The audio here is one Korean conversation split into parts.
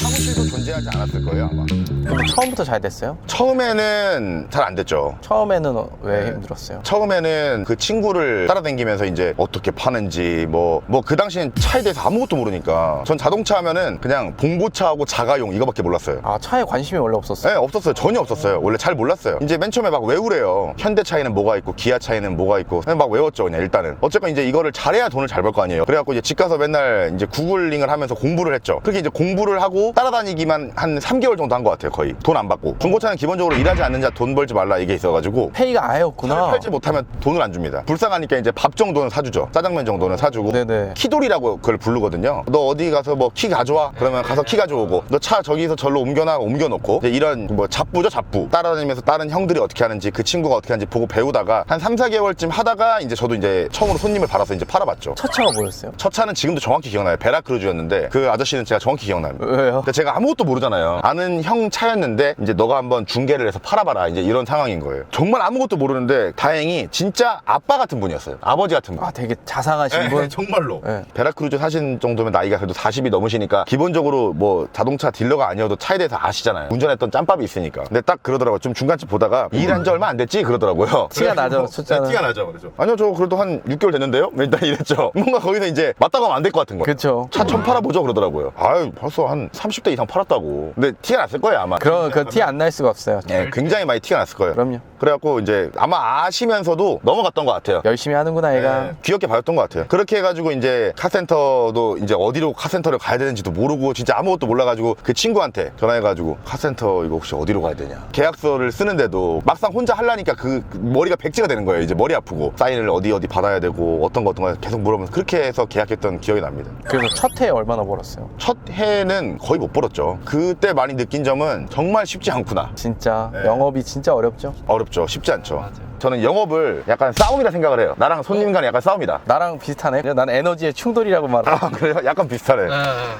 사무실도 존재하지 않았을 거예요 아마. 근데 처음부터 잘 됐어요? 처음에는 잘 안 됐죠. 처음에는 왜 네. 힘들었어요? 처음에는 그 친구를 따라다니면서 이제 어떻게 파는지 뭐 그 당시엔 차에 대해서 아무것도 모르니까 전 자동차 하면은 그냥 봉고차하고 자가용 이거밖에 몰랐어요. 아, 차에 관심이 원래 없었어요? 네, 없었어요. 전혀 없었어요. 원래 잘 몰랐어요. 이제 맨 처음에 막 외우래요. 현대 차에는 뭐가 있고 기아 차에는 뭐가 있고 그냥 막 외웠죠. 그냥 일단은 어쨌건 이제 이거를 잘해야 돈을 잘 벌 거 아니에요. 그래갖고 이제 집 가서 맨날 이제 구글링을 하면서 공부를 했죠. 그렇게 이제 공부를 하고 따라다니기만 한 3개월 정도 한 것 같아요. 거의 돈 안 받고. 중고차는 기본적으로 일하지 않는 자 돈 벌지 말라 이게 있어가지고 페이가 아예 차를 없구나. 팔지 못하면 돈을 안 줍니다. 불쌍하니까 이제 밥 정도는 사주죠. 짜장면 정도는 사주고. 네네. 키돌이라고 그걸 부르거든요. 너 어디 가서 뭐 키 가져와? 그러면 가서 키 가져오고, 너 차 저기서 절로 옮겨놓고, 이제 이런 뭐 잡부죠, 잡부. 따라다니면서 다른 형들이 어떻게 하는지, 그 친구가 어떻게 하는지 보고 배우다가 한 3, 4개월쯤 하다가 이제 저도 이제 처음으로 손님을 받아서 이제 팔아봤죠. 첫 차가 뭐였어요? 첫 차는 지금도 정확히 기억나요. 베라크루즈였는데 그 아저씨는 제가 정확히 기억나요. 왜요? 근데 제가 아무것도 모르잖아요. 아는 형 차였는데 이제 너가 한번 중개를 해서 팔아봐라 이제 이런 상황인 거예요. 정말 아무것도 모르는데 다행히 진짜 아빠 같은 분이었어요. 아버지 같은 분. 아, 되게 자상하신 분? 정말로. 네. 베라크루즈 사신 정도면 나이가 그래도 40이 넘으시니까 기본적으로 뭐 자동차 딜러가 아니어도 차에 대해서 아시잖아요. 운전했던 짬밥이 있으니까. 근데 딱 그러더라고요. 좀 중간쯤 보다가 일한 지 얼마 안 됐지? 그러더라고요. 티가 나죠, 숫자는. 티가 나죠. 그래서 아니요, 저 그래도 한 6개월 됐는데요? 일단 이랬죠. 뭔가 거기서 이제 맞다고 하면 안 될 것 같은 거예요. 그쵸. 차 처음 팔아보죠 그러더라고요. 아유, 벌써 한 30대 이상 팔았다고. 근데 티가 났을 거예요 아마. 그럼 그 티 안 날 수가 없어요. 네, 굉장히 많이 티가 났을 거예요. 그럼요. 그래갖고 이제 아마 아시면서도 넘어갔던 것 같아요. 열심히 하는구나, 얘가. 네, 귀엽게 봐줬던 것 같아요. 그렇게 해가지고 이제 카센터도 이제 어디로 카센터를 가야 되는지도 모르고 진짜 아무것도 몰라가지고 그 친구한테 전화해가지고 카센터 이거 혹시 어디로 가야 되냐. 계약서를 쓰는데도 막상 혼자 하려니까 그 머리가 백지가 되는 거예요. 이제 머리 아프고 사인을 어디 받아야 되고 어떤 거 계속 물어보면서 그렇게 해서 계약했던 기억이 납니다. 그래서 첫 해에 얼마나 벌었어요? 첫 해는 거의 못 벌었죠. 그때 많이 느낀 점은 정말 쉽지 않구나. 진짜 네. 영업이 진짜 어렵죠? 어렵죠. 쉽지 않죠. 저는 영업을 약간 싸움이라 생각을 해요. 나랑 손님 간에 약간 싸움이다. 나랑 비슷하네. 난 에너지의 충돌이라고 말해. 아, 그래요? 약간 비슷하네.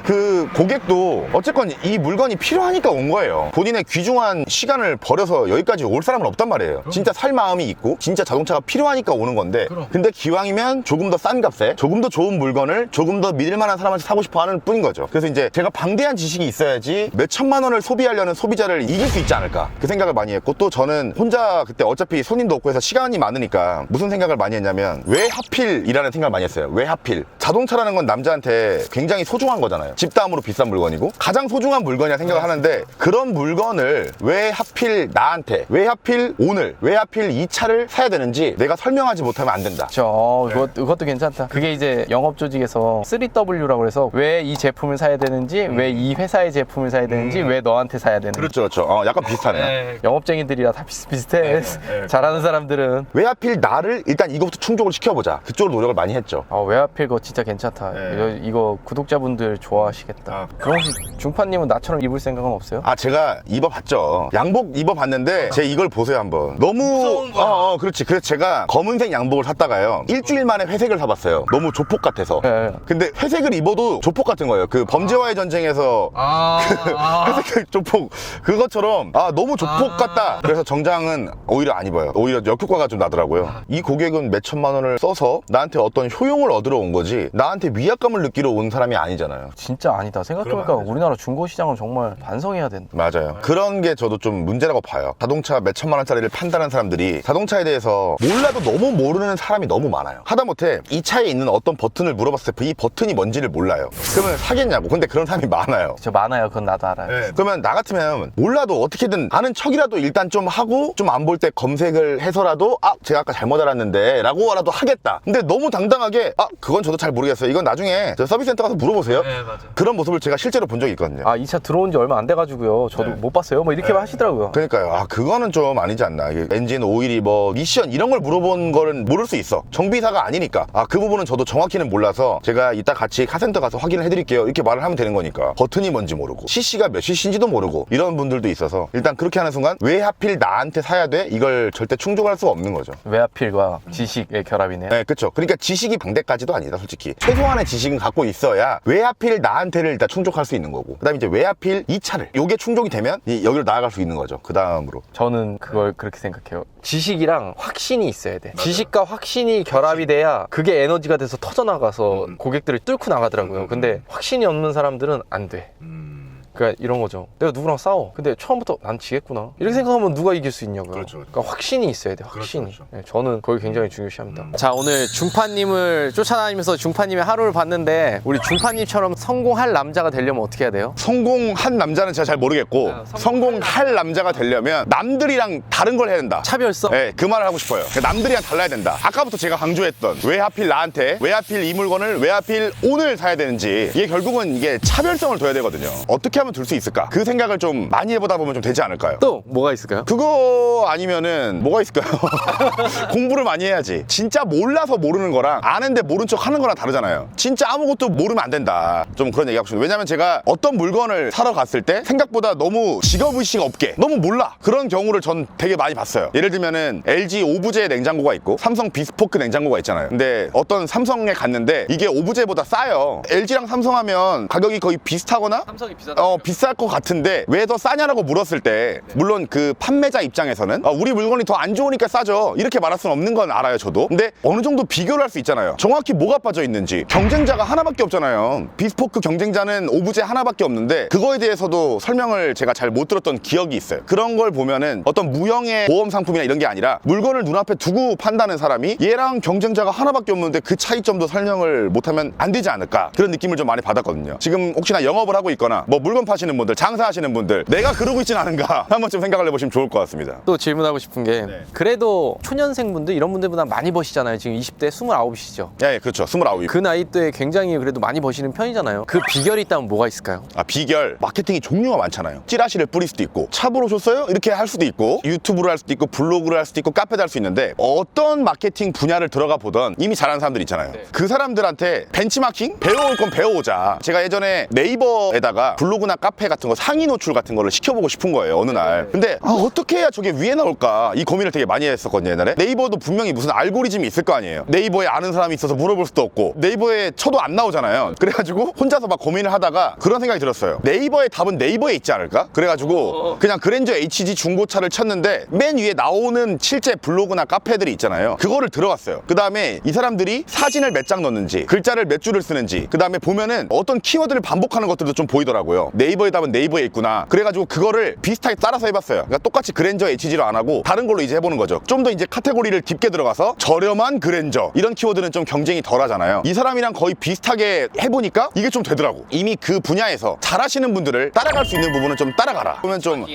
그 고객도 어쨌건 이 물건이 필요하니까 온 거예요. 본인의 귀중한 시간을 버려서 여기까지 올 사람은 없단 말이에요. 진짜 살 마음이 있고 진짜 자동차가 필요하니까 오는 건데 근데 기왕이면 조금 더 싼 값에 조금 더 좋은 물건을 조금 더 믿을 만한 사람한테 사고 싶어 하는 뿐인 거죠. 그래서 이제 제가 방대한 지식이 있어야지 몇 천만 원을 소비하려는 소비자를 이길 수 있지 않을까 그 생각을 많이 했고 또 저는 혼자 그때 어차피 손님도 없고 해서 시간이 많으니까 무슨 생각을 많이 했냐면 왜 하필이라는 생각을 많이 했어요. 왜 하필? 자동차라는 건 남자한테 굉장히 소중한 거잖아요. 집다음으로 비싼 물건이고 가장 소중한 물건이라 생각을 하는데 그런 물건을 왜 하필 나한테 왜 하필 오늘 왜 하필 이 차를 사야 되는지 내가 설명하지 못하면 안 된다. 그렇죠. 그것도 괜찮다. 그게 이제 영업 조직에서 3W라고 해서 왜 이 제품을 사야 되는지, 왜 이 회사의 제품을 사야 되는지, 왜 너한테 사야 되는지. 그렇죠, 그렇죠. 약간 비슷하네요. 영업쟁이들이라 다 비슷해. 잘하는 사람들은. 왜 하필 나를 일단 이거부터 충족을 시켜보자. 그쪽으로 노력을 많이 했죠. 왜 하필 그거 진짜 괜찮다. 이거 구독자분들 좋아하시겠다. 그럼 혹시 중파님은 나처럼 입을 생각은 없어요? 제가 입어봤죠. 양복 입어봤는데 제 이걸 보세요 한번. 너무 그렇지. 그래서 제가 검은색 양복을 샀다가요 일주일 만에 회색을 사봤어요. 너무 조폭 같아서. 네. 근데 회색을 입어도 조폭 같은 거예요. 그 범죄와의 전쟁에서 회색 조폭 그것처럼 너무 조폭 같다. 그래서 정장은 오히려 안 입어요. 오히려 역효과가 좀 나더라고요. 이 고객은 몇 천만 원을 써서 나한테 어떤 효용을 얻으러 온 거지 나한테 위압감을 느끼러 온 사람이 아니잖아요. 진짜 아니다. 생각해보니까 우리나라 중고시장은 정말 반성해야 된다. 맞아요. 그런 게 저도 좀 문제라고 봐요. 자동차 몇 천만 원짜리를 판다는 사람들이 자동차에 대해서 몰라도 너무 모르는 사람이 너무 많아요. 하다못해 이 차에 있는 어떤 버튼을 물어봤을 때 이 버튼이 뭔지를 몰라요. 그러면 사겠냐고. 근데 그런 사람이 많아요. 저 많아요. 그건 나도 알아요. 그러면 나 같으면 몰라도 어떻게든 아는 척이라도 일단 좀 하고 좀 안 볼 때 검색을 해서라도 제가 아까 잘못 알았는데 라고라도 하겠다. 근데 너무 당당하게 그건 저도 잘 모르겠어요. 이건 나중에 저 서비스센터 가서 물어보세요. 네, 맞아요. 그런 모습을 제가 실제로 본 적이 있거든요. 이 차 들어온 지 얼마 안 돼가지고요. 저도 못 봤어요. 뭐 이렇게 하시더라고요. 그러니까요. 그거는 좀 아니지 않나. 엔진 오일이 뭐 미션 이런 걸 물어본 거는 모를 수 있어. 정비사가 아니니까. 그 부분은 저도 정확히는 몰라서 제가 이따 같이 카센터 가서 확인을 해드릴게요. 이렇게 말을 하면 되는 거니까. 버튼이 뭔지 모르고 CC가 몇 cc인지도 모르고 이런 분들도 있어서 일단 그렇게 하는 순간 왜 하필 나한테 사야 돼? 이걸 절대 충족을 충족할 수가 없는 거죠. 외화필과 지식의 결합이네요. 네, 그렇죠. 그러니까 지식이 방대까지도 아니다, 솔직히. 최소한의 지식은 갖고 있어야 왜 하필 나한테를 일단 충족할 수 있는 거고, 그다음에 이제 왜 하필 이 차를, 요게 충족이 되면 여기로 나아갈 수 있는 거죠. 그 다음으로. 저는 그걸 그렇게 생각해요. 지식이랑 확신이 있어야 돼. 지식과 확신이 결합이 돼야 그게 에너지가 돼서 터져나가서 고객들을 뚫고 나가더라고요. 근데 확신이 없는 사람들은 안 돼. 그러니까 이런 거죠. 내가 누구랑 싸워. 근데 처음부터 난 지겠구나. 이렇게 생각하면 누가 이길 수 있냐고요. 그렇죠. 그러니까 확신이 있어야 돼. 확신이. 그렇죠. 네, 저는 그걸 굉장히 중요시합니다. 자, 오늘 중파님을 쫓아다니면서 중파님의 하루를 봤는데 우리 중파님처럼 성공할 남자가 되려면 어떻게 해야 돼요? 성공한 남자는 제가 잘 모르겠고, 성공할 남자가 되려면 남들이랑 다른 걸 해야 된다. 차별성? 네, 그 말을 하고 싶어요. 남들이랑 달라야 된다. 아까부터 제가 강조했던 왜 하필 나한테, 왜 하필 이 물건을, 왜 하필 오늘 사야 되는지, 이게 결국은 이게 차별성을 둬야 되거든요. 어떻게 하면 둘 수 있을까? 그 생각을 좀 많이 해보다 보면 좀 되지 않을까요? 또 뭐가 있을까요? 그거 아니면은 뭐가 있을까요? 공부를 많이 해야지. 진짜 몰라서 모르는 거랑 아는데 모른 척 하는 거랑 다르잖아요. 진짜 아무것도 모르면 안 된다. 좀 그런 얘기 하고 싶어요. 왜냐면 제가 어떤 물건을 사러 갔을 때 생각보다 너무 직업의식 없게 너무 몰라. 그런 경우를 전 되게 많이 봤어요. 예를 들면은 LG 오브제 냉장고가 있고 삼성 비스포크 냉장고가 있잖아요. 근데 어떤 삼성에 갔는데 이게 오브제보다 싸요. LG랑 삼성하면 가격이 거의 비슷하거나 삼성이 비싸다. 비쌀 것 같은데 왜 더 싸냐라고 물었을 때, 물론 그 판매자 입장에서는 우리 물건이 더 안 좋으니까 싸죠 이렇게 말할 수는 없는 건 알아요, 저도. 근데 어느 정도 비교를 할 수 있잖아요. 정확히 뭐가 빠져 있는지. 경쟁자가 하나밖에 없잖아요. 비스포크 경쟁자는 오브제 하나밖에 없는데 그거에 대해서도 설명을 제가 잘 못 들었던 기억이 있어요. 그런 걸 보면은 어떤 무형의 보험 상품이나 이런 게 아니라 물건을 눈앞에 두고 판다는 사람이 얘랑 경쟁자가 하나밖에 없는데 그 차이점도 설명을 못하면 안 되지 않을까, 그런 느낌을 좀 많이 받았거든요. 지금 혹시나 영업을 하고 있거나 뭐 물건 파시는 분들, 장사하시는 분들, 내가 그러고 있진 않은가 한 번쯤 생각을 해보시면 좋을 것 같습니다. 또 질문하고 싶은 게 그래도 초년생분들 이런 분들보다 많이 버시잖아요. 지금 20대 29이시죠. 예, 그렇죠. 29. 그 나이대에 굉장히 그래도 많이 버시는 편이잖아요. 그 비결이 있다면 뭐가 있을까요? 비결. 마케팅이 종류가 많잖아요. 찌라시를 뿌릴 수도 있고, 샵으로 줬어요? 이렇게 할 수도 있고, 유튜브를 할 수도 있고, 블로그를 할 수도 있고, 카페도 할 수 있는데, 어떤 마케팅 분야를 들어가 보던 이미 잘하는 사람들 있잖아요. 그 사람들한테 벤치마킹? 배워올 건 배워오자. 제가 예전에 네이버에다가 블로그나 카페 같은 거 상위 노출 같은 거를 시켜보고 싶은 거예요, 어느 날. 근데 어떻게 해야 저게 위에 나올까, 이 고민을 되게 많이 했었거든요, 옛날에. 네이버도 분명히 무슨 알고리즘이 있을 거 아니에요. 네이버에 아는 사람이 있어서 물어볼 수도 없고, 네이버에 쳐도 안 나오잖아요. 그래가지고 혼자서 막 고민을 하다가 그런 생각이 들었어요. 네이버의 답은 네이버에 있지 않을까? 그래가지고 그냥 그랜저 HG 중고차를 쳤는데 맨 위에 나오는 실제 블로그나 카페들이 있잖아요. 그거를 들어갔어요. 그 다음에 이 사람들이 사진을 몇 장 넣는지, 글자를 몇 줄을 쓰는지, 그 다음에 보면은 어떤 키워드를 반복하는 것들도 좀 보이더라고요. 네이버의 답은 네이버에 있구나. 그래가지고 그거를 비슷하게 따라서 해봤어요. 그러니까 똑같이 그랜저 HG로 안 하고 다른 걸로 이제 해보는 거죠. 좀 더 이제 카테고리를 깊게 들어가서 저렴한 그랜저, 이런 키워드는 좀 경쟁이 덜 하잖아요. 이 사람이랑 거의 비슷하게 해보니까 이게 좀 되더라고. 이미 그 분야에서 잘하시는 분들을 따라갈 수 있는 부분은 좀 따라가라. 그러면 좀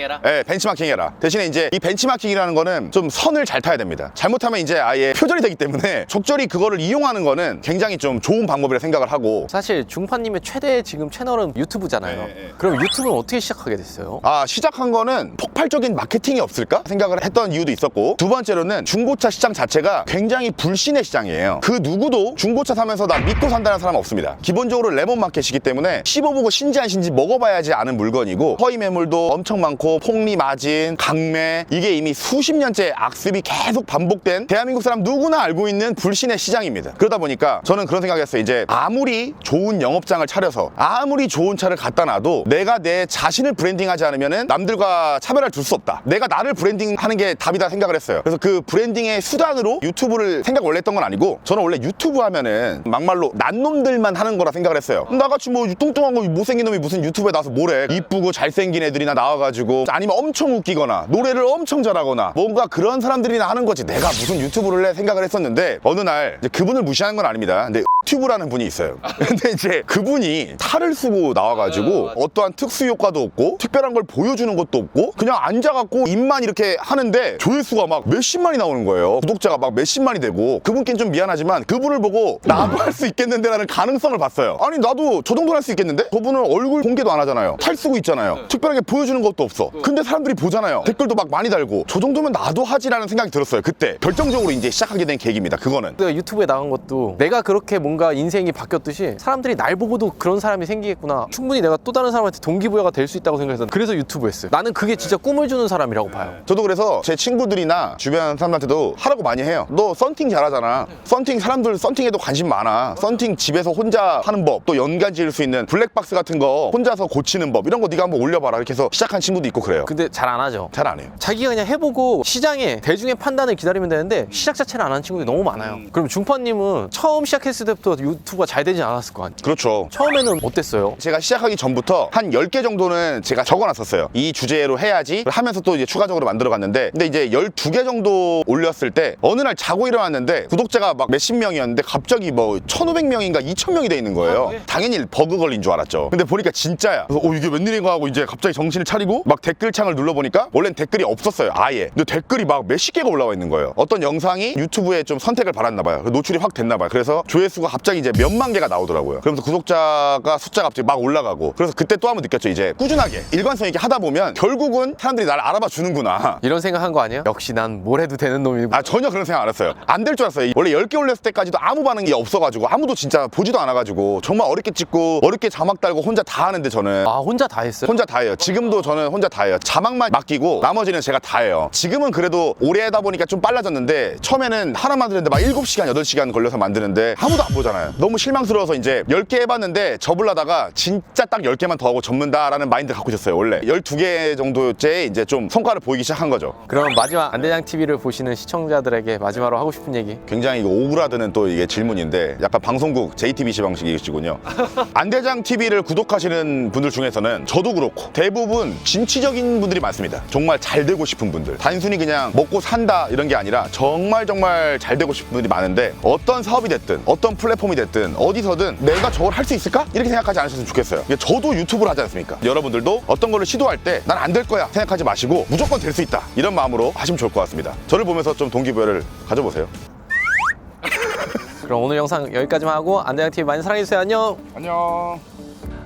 벤치마킹 해라. 대신에 이제 이 벤치마킹이라는 거는 좀 선을 잘 타야 됩니다. 잘못하면 이제 아예 표절이 되기 때문에 적절히 그거를 이용하는 거는 굉장히 좀 좋은 방법이라 생각을 하고. 사실 중파님의 최대 지금 채널은 유튜브잖아요. 그럼 유튜브는 어떻게 시작하게 됐어요? 시작한 거는 폭발적인 마케팅이 없을까 생각을 했던 이유도 있었고, 두 번째로는 중고차 시장 자체가 굉장히 불신의 시장이에요. 그 누구도 중고차 사면서 나 믿고 산다는 사람은 없습니다. 기본적으로 레몬 마켓이기 때문에 씹어보고 신지 안 신지 먹어봐야지 아는 물건이고, 허위 매물도 엄청 많고, 폭리 마진, 강매, 이게 이미 수십 년째 악습이 계속 반복된 대한민국 사람 누구나 알고 있는 불신의 시장입니다. 그러다 보니까 저는 그런 생각했어요. 이제 아무리 좋은 영업장을 차려서 아무리 좋은 차를 갖다 놔도 내가 내 자신을 브랜딩하지 않으면은 남들과 차별을 둘 수 없다. 내가 나를 브랜딩하는 게 답이다 생각을 했어요. 그래서 그 브랜딩의 수단으로 유튜브를 생각 원래 했던 건 아니고, 저는 원래 유튜브 하면은 막말로 난놈들만 하는 거라 생각을 했어요. 나같이 뭐 뚱뚱한 거 못생긴 놈이 무슨 유튜브에 나와서 뭐래. 이쁘고 잘생긴 애들이나 나와가지고, 아니면 엄청 웃기거나 노래를 엄청 잘하거나 뭔가 그런 사람들이나 하는 거지 내가 무슨 유튜브를 해 생각을 했었는데, 어느 날 이제 그분을 무시하는 건 아닙니다. 근데 튜브라는 분이 있어요. 근데 이제 그분이 탈을 쓰고 나와가지고 어떠한 특수 효과도 없고 특별한 걸 보여주는 것도 없고 그냥 앉아갖고 입만 이렇게 하는데 조회수가 막 몇십만이 나오는 거예요. 구독자가 막 몇십만이 되고, 그분께는 좀 미안하지만 그분을 보고 나도 할 수 있겠는데 라는 가능성을 봤어요. 아니 나도 저 정도는 할 수 있겠는데? 저분은 얼굴 공개도 안 하잖아요. 탈 쓰고 있잖아요. 특별하게 보여주는 것도 없어. 근데 사람들이 보잖아요. 댓글도 막 많이 달고, 저 정도면 나도 하지라는 생각이 들었어요. 그때 결정적으로 이제 시작하게 된 계기입니다. 그거는 내가 유튜브에 나간 것도 내가 그렇게 뭔가 인생이 바뀌었듯이 사람들이 날 보고도 그런 사람이 생기겠구나. 충분히 내가 또 다른 사람한테 동기부여가 될 수 있다고 생각해서 그래서 유튜브 했어요. 나는 그게 진짜 꿈을 주는 사람이라고 봐요. 저도 그래서 제 친구들이나 주변 사람한테도 하라고 많이 해요. 너 썬팅 잘하잖아. 썬팅 사람들 썬팅에도 관심 많아. 썬팅 집에서 혼자 하는 법, 또 연관 지을 수 있는 블랙박스 같은 거 혼자서 고치는 법 이런 거 네가 한번 올려봐라. 이렇게 해서 시작한 친구도 있고 그래요. 근데 잘 안 하죠. 잘 안 해요. 자기가 그냥 해보고 시장에 대중의 판단을 기다리면 되는데 시작 자체를 안 하는 친구들이 너무 많아요. 그럼 중파님은 처음 시작했을 때부터 유튜브가 잘 되진 않았을 거 아니에요? 그렇죠. 처음에는 어땠어요? 제가 시작하기 전부터 한 10개 정도는 제가 적어놨었어요. 이 주제로 해야지 하면서 또 이제 추가적으로 만들어갔는데, 근데 이제 12개 정도 올렸을 때 어느 날 자고 일어났는데 구독자가 막 몇십 명이었는데 갑자기 뭐 1,500명인가 2,000명이 돼 있는 거예요. 당연히 버그 걸린 줄 알았죠. 근데 보니까 진짜야. 그래서 이게 웬일인가 하고 이제 갑자기 정신을 차리고 막 댓글창을 눌러보니까 원래는 댓글이 없었어요. 아예. 근데 댓글이 막 몇십 개가 올라와 있는 거예요. 어떤 영상이 유튜브에 좀 선택을 받았나 봐요. 노출이 확 됐나 봐요. 그래서 조회수가 갑자기 이제 몇만 개가 나오더라고요. 그러면서 구독자가 숫자가 갑자기 막 올라가고, 그래서 그때 또 한 번 느꼈죠. 이제 꾸준하게 일관성 있게 하다 보면 결국은 사람들이 나를 알아봐 주는구나. 이런 생각한 거 아니에요? 역시 난 뭘 해도 되는 놈이고. 아, 전혀 그런 생각 안 했어요. 안 될 줄 알았어요. 원래 10개 올렸을 때까지도 아무 반응이 없어가지고 아무도 진짜 보지도 않아가지고 정말 어렵게 찍고 어렵게 자막 달고 혼자 다 하는데 저는 아, 혼자 다 했어요? 혼자 다 해요. 지금도 저는 혼자 다 해요. 자막만 맡기고 나머지는 제가 다 해요. 지금은 그래도 오래 하다 보니까 좀 빨라졌는데 처음에는 하나 만드는데 막 7시간, 8시간 걸려서 만드는데 아무도 안 보잖아요. 너무 실망스러워서 이제 10개 해봤는데 접으려다가 진짜 딱 10개만 더 하고 접는다라는 마인드 갖고 있었어요. 원래 12개 정도째 이제 좀 성과를 보이기 시작한 거죠. 그럼 마지막 안대장 TV를 보시는 시청자들에게 마지막으로 하고 싶은 얘기. 굉장히 이거 오그라드는 또 이게 질문인데 약간 방송국 JTBC 방식이시군요. 안대장 TV를 구독하시는 분들 중에서는 저도 그렇고 대부분 진취적인 분들이 많습니다. 정말 잘 되고 싶은 분들, 단순히 그냥 먹고 산다 이런 게 아니라 정말 잘 되고 싶은 분들이 많은데, 어떤 사업이 됐든 어떤 플랫폼이 됐든 어디서든 내가 저걸 할 수 있을까? 이렇게 생각하지 않으셨으면 좋겠어요. 저도 유튜브를 하지 않습니까? 여러분들도 어떤 거를 시도할 때 난 안 될 거야 생각하지 마시고 무조건 될 수 있다 이런 마음으로 하시면 좋을 것 같습니다. 저를 보면서 좀 동기부여를 가져보세요. 그럼 오늘 영상 여기까지만 하고 안대장 TV 많이 사랑해주세요. 안녕. 안녕.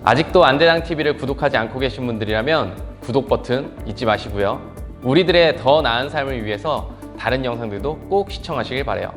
아직도 안대장 TV를 구독하지 않고 계신 분들이라면 구독 버튼 잊지 마시고요. 우리들의 더 나은 삶을 위해서 다른 영상들도 꼭 시청하시길 바라요.